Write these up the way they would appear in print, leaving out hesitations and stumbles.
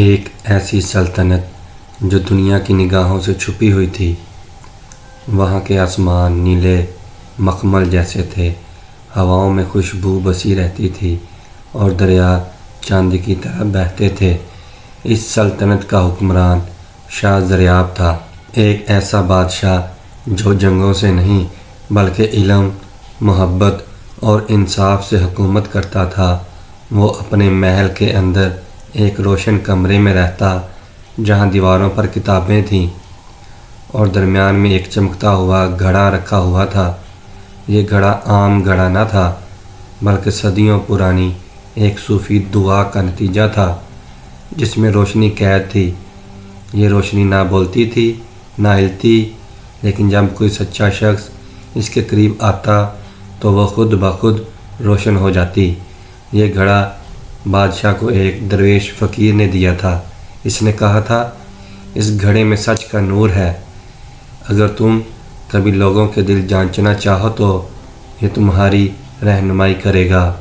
ایک ایسی سلطنت جو دنیا کی نگاہوں سے چھپی ہوئی تھی۔ وہاں کے آسمان نیلے مخمل جیسے تھے، ہواؤں میں خوشبو بسی رہتی تھی اور دریا چاندی کی طرح بہتے تھے۔ اس سلطنت کا حکمران شاہ زریاب تھا، ایک ایسا بادشاہ جو جنگوں سے نہیں بلکہ علم، محبت اور انصاف سے حکومت کرتا تھا۔ وہ اپنے محل کے اندر ایک روشن کمرے میں رہتا جہاں دیواروں پر کتابیں تھیں اور درمیان میں ایک چمکتا ہوا گھڑا رکھا ہوا تھا۔ یہ گھڑا عام گھڑا نہ تھا بلکہ صدیوں پرانی ایک صوفی دعا کا نتیجہ تھا جس میں روشنی قید تھی۔ یہ روشنی نہ بولتی تھی نہ ہلتی، لیکن جب کوئی سچا شخص اس کے قریب آتا تو وہ خود بخود روشن ہو جاتی۔ یہ گھڑا بادشاہ کو ایک درویش فقیر نے دیا تھا۔ اس نے کہا تھا، اس گھڑے میں سچ کا نور ہے، اگر تم کبھی لوگوں کے دل جانچنا چاہو تو یہ تمہاری رہنمائی کرے گا۔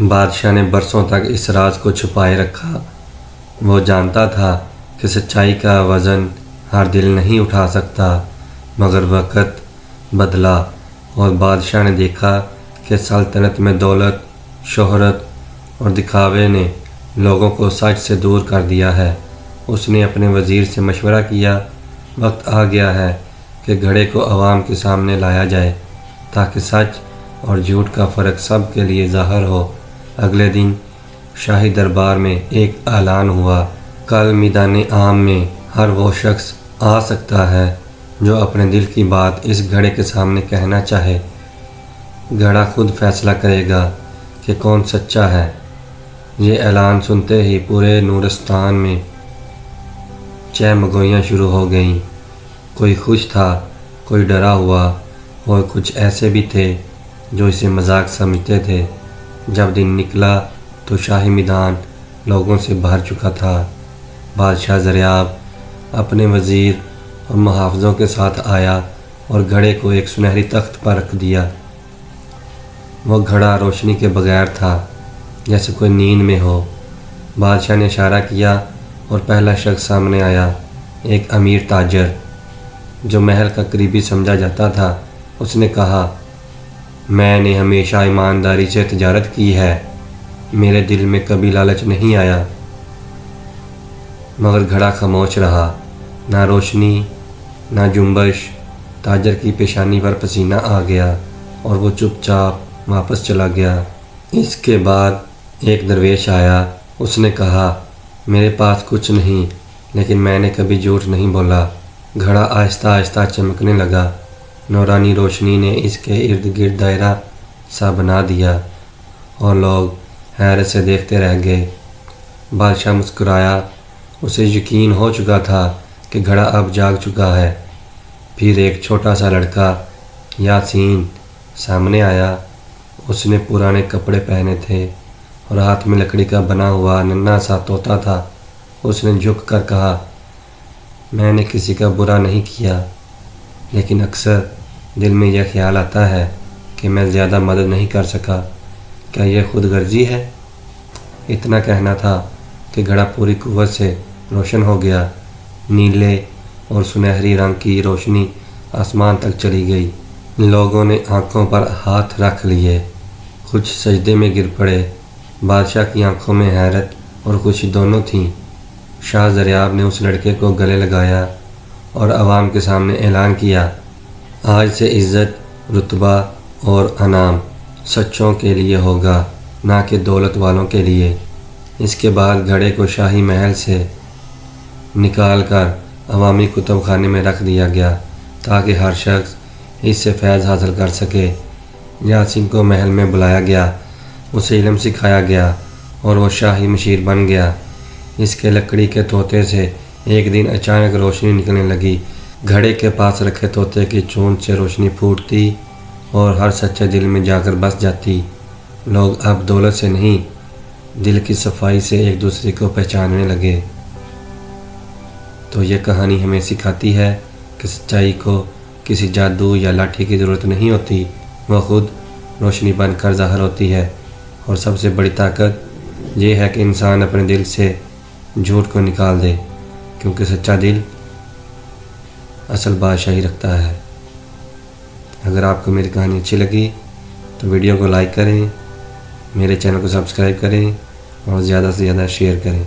بادشاہ نے برسوں تک اس راز کو چھپائے رکھا۔ وہ جانتا تھا کہ سچائی کا وزن ہر دل نہیں اٹھا سکتا، مگر وقت بدلا اور بادشاہ نے دیکھا کہ سلطنت میں دولت، شہرت اور دکھاوے نے لوگوں کو سچ سے دور کر دیا ہے۔ اس نے اپنے وزیر سے مشورہ کیا، وقت آ گیا ہے کہ گھڑے کو عوام کے سامنے لایا جائے تاکہ سچ اور جھوٹ کا فرق سب کے لیے ظاہر ہو۔ اگلے دن شاہی دربار میں ایک اعلان ہوا، کل میدان عام میں ہر وہ شخص آ سکتا ہے جو اپنے دل کی بات اس گھڑے کے سامنے کہنا چاہے۔ گھڑا خود فیصلہ کرے گا کہ کون سچا ہے۔ یہ اعلان سنتے ہی پورے نورستان میں چہمگوئیاں شروع ہو گئیں۔ کوئی خوش تھا، کوئی ڈرا ہوا اور کچھ ایسے بھی تھے جو اسے مذاق سمجھتے تھے۔ جب دن نکلا تو شاہی میدان لوگوں سے بھر چکا تھا۔ بادشاہ زریاب اپنے وزیر اور محافظوں کے ساتھ آیا اور گھڑے کو ایک سنہری تخت پر رکھ دیا۔ وہ گھڑا روشنی کے بغیر تھا، جیسے کوئی نیند میں ہو۔ بادشاہ نے اشارہ کیا اور پہلا شخص سامنے آیا، ایک امیر تاجر جو محل کا قریبی سمجھا جاتا تھا۔ اس نے کہا، میں نے ہمیشہ ایمانداری سے تجارت کی ہے، میرے دل میں کبھی لالچ نہیں آیا۔ مگر گھڑا خاموش رہا، نہ روشنی نہ جنبش۔ تاجر کی پیشانی پر پسینہ آ گیا اور وہ چپ چاپ واپس چلا گیا۔ اس کے بعد ایک درویش آیا۔ اس نے کہا، میرے پاس کچھ نہیں، لیکن میں نے کبھی جھوٹ نہیں بولا۔ گھڑا آہستہ آہستہ چمکنے لگا، نورانی روشنی نے اس کے ارد گرد دائرہ سا بنا دیا اور لوگ حیرت سے دیکھتے رہ گئے۔ بادشاہ مسکرایا، اسے یقین ہو چکا تھا کہ گھڑا اب جاگ چکا ہے۔ پھر ایک چھوٹا سا لڑکا یاسین سامنے آیا۔ اس نے پرانے کپڑے پہنے تھے اور ہاتھ میں لکڑی کا بنا ہوا ننھا سا طوطا تھا۔ اس نے جھک کر کہا، میں نے کسی کا برا نہیں کیا، لیکن اکثر دل میں یہ خیال آتا ہے کہ میں زیادہ مدد نہیں کر سکا، کیا یہ خود غرضی ہے؟ اتنا کہنا تھا کہ گھڑا پوری قوت سے روشن ہو گیا۔ نیلے اور سنہری رنگ کی روشنی آسمان تک چلی گئی۔ لوگوں نے آنکھوں پر ہاتھ رکھ لیے، کچھ سجدے میں گر پڑے۔ بادشاہ کی آنکھوں میں حیرت اور خوشی دونوں تھیں۔ شاہ زریاب نے اس لڑکے کو گلے لگایا اور عوام کے سامنے اعلان کیا، آج سے عزت، رتبہ اور انعام سچوں کے لیے ہوگا، نہ کہ دولت والوں کے لیے۔ اس کے بعد گھڑے کو شاہی محل سے نکال کر عوامی کتب خانے میں رکھ دیا گیا تاکہ ہر شخص اس سے فیض حاصل کر سکے۔ یاسین کو محل میں بلایا گیا، اسے علم سکھایا گیا اور وہ شاہی مشیر بن گیا۔ اس کے لکڑی کے طوطے سے ایک دن اچانک روشنی نکلنے لگی۔ گھڑے کے پاس رکھے طوطے کی چونچ سے روشنی پھوٹتی اور ہر سچے دل میں جا کر بس جاتی۔ لوگ اب دولت سے نہیں، دل کی صفائی سے ایک دوسرے کو پہچاننے لگے۔ تو یہ کہانی ہمیں سکھاتی ہے کہ سچائی کو کسی جادو یا لاٹھی کی ضرورت نہیں ہوتی، وہ خود روشنی بن کر ظاہر ہوتی ہے۔ اور سب سے بڑی طاقت یہ ہے کہ انسان اپنے دل سے جھوٹ کو نکال دے، کیونکہ سچا دل اصل بادشاہی رکھتا ہے۔ اگر آپ کو میری کہانی اچھی لگی تو ویڈیو کو لائک کریں، میرے چینل کو سبسکرائب کریں اور زیادہ سے زیادہ شیئر کریں۔